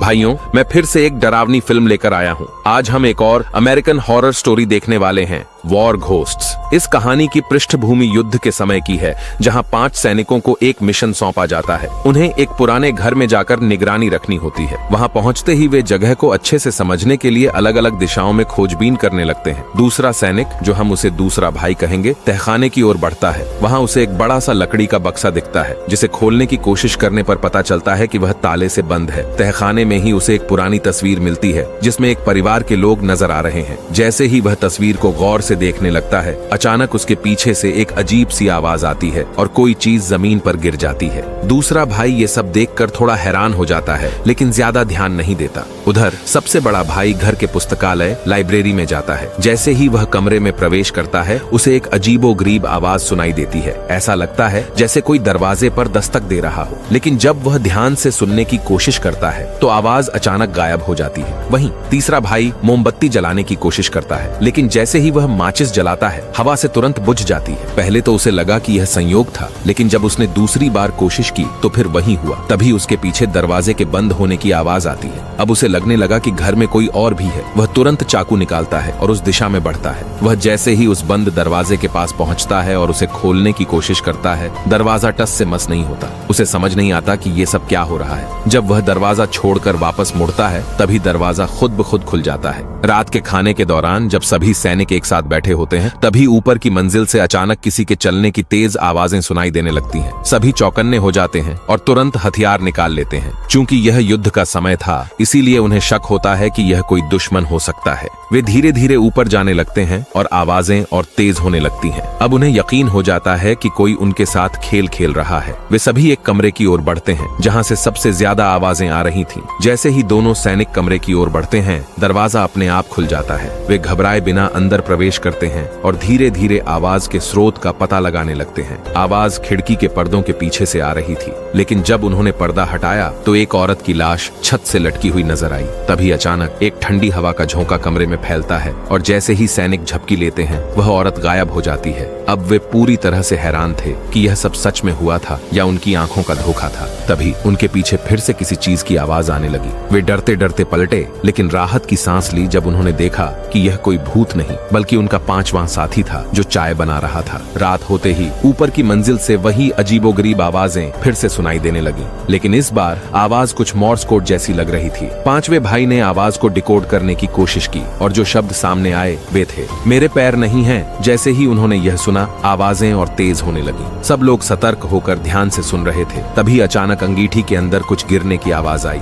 भाइयों, मैं फिर से एक डरावनी फिल्म लेकर आया हूँ। आज हम एक और अमेरिकन हॉरर स्टोरी देखने वाले हैं, वॉर घोस्ट्स। इस कहानी की पृष्ठभूमि युद्ध के समय की है, जहां 5 सैनिकों को एक मिशन सौंपा जाता है। उन्हें एक पुराने घर में जाकर निगरानी रखनी होती है। वहां पहुंचते ही वे जगह को अच्छे से समझने के लिए अलग अलग दिशाओं में खोजबीन करने लगते हैं। दूसरा सैनिक, जो हम उसे दूसरा भाई कहेंगे, तहखाने की ओर बढ़ता है। वहां उसे एक बड़ा सा लकड़ी का बक्सा दिखता है, जिसे खोलने की कोशिश करने पर पता चलता है कि वह ताले से बंद है। तहखाने में ही उसे एक पुरानी तस्वीर मिलती है, जिसमें एक परिवार के लोग नजर आ रहे हैं। जैसे ही वह तस्वीर को गौर से देखने लगता है, अचानक उसके पीछे से एक अजीब सी आवाज आती है और कोई चीज जमीन पर गिर जाती है। दूसरा भाई ये सब देखकर थोड़ा हैरान हो जाता है, लेकिन ज्यादा ध्यान नहीं देता। उधर सबसे बड़ा भाई घर के पुस्तकालय लाइब्रेरी में जाता है। जैसे ही वह कमरे में प्रवेश करता है, उसे एक अजीबोगरीब आवाज सुनाई देती है। ऐसा लगता है जैसे कोई दरवाजे पर दस्तक दे रहा हो। लेकिन जब वह ध्यान से सुनने की कोशिश करता है, तो आवाज अचानक गायब हो जाती है। वहीं तीसरा भाई मोमबत्ती जलाने की कोशिश करता है, लेकिन जैसे ही वह माचिस जलाता है, हवा से तुरंत बुझ जाती है। पहले तो उसे लगा कि यह संयोग था, लेकिन जब उसने दूसरी बार कोशिश की तो फिर वही हुआ। तभी उसके पीछे दरवाजे के बंद होने की आवाज आती है। अब उसे लगने लगा कि घर में कोई और भी है। वह तुरंत चाकू निकालता है और उस दिशा में बढ़ता है। वह जैसे ही उस बंद दरवाजे के पास पहुंचता है और उसे खोलने की कोशिश करता है, दरवाजा टस से मस नहीं होता। उसे समझ नहीं आता कि ये सब क्या हो रहा है। जब वह दरवाजा छोड़कर वापस मुड़ता है, तभी दरवाजा खुद ब खुद खुल जाता है। रात के खाने के दौरान जब सभी सैनिक एक साथ बैठे होते हैं, तभी ऊपर की मंजिल से अचानक किसी के चलने की तेज आवाजें सुनाई देने लगती हैं। सभी चौकन्ने हो जाते हैं और तुरंत हथियार निकाल लेते हैं। चूंकि यह युद्ध का समय था, इसीलिए उन्हें शक होता है कि यह कोई दुश्मन हो सकता है। वे धीरे धीरे ऊपर जाने लगते हैं और आवाजें और तेज होने लगती हैं। अब उन्हें यकीन हो जाता है कि कोई उनके साथ खेल खेल रहा है। वे सभी एक कमरे की ओर बढ़ते हैं, जहां से सबसे ज्यादा आवाजें आ रही थीं। जैसे ही दोनों सैनिक कमरे की ओर बढ़ते हैं, दरवाजा अपने आप खुल जाता है। वे घबराए बिना अंदर प्रवेश करते हैं और धीरे धीरे आवाज के स्रोत का पता लगाने लगते हैं। आवाज खिड़की के पर्दों के पीछे से आ रही थी, लेकिन जब उन्होंने पर्दा हटाया तो एक औरत की लाश छत से लटकी हुई नजर आई। तभी अचानक एक ठंडी हवा का झोंका कमरे में फैलता है और जैसे ही सैनिक झपकी लेते हैं, वह औरत गायब हो जाती है। अब वे पूरी तरह से हैरान थे कि यह सब सच में हुआ था या उनकी आंखों का धोखा था। तभी उनके पीछे फिर से किसी चीज की आवाज आने लगी। वे डरते डरते पलटे, लेकिन राहत की सांस ली जब उन्होंने देखा कि यह कोई भूत नहीं, बल्कि उनका 5वां साथी था, जो चाय बना रहा था। रात होते ही ऊपर की मंजिल से वही अजीबोगरीब आवाजें फिर से सुनाई देने लगी, लेकिन इस बार आवाज कुछ मोर्स कोड जैसी लग रही थी। 5वें भाई ने आवाज को डिकोड करने की कोशिश की और जो शब्द सामने आए वे थे, मेरे पैर नहीं हैं। जैसे ही उन्होंने यह सुना, आवाजें और तेज होने लगी। सब लोग सतर्क होकर ध्यान से सुन रहे थे। तभी अचानक अंगीठी के अंदर कुछ गिरने की आवाज आई।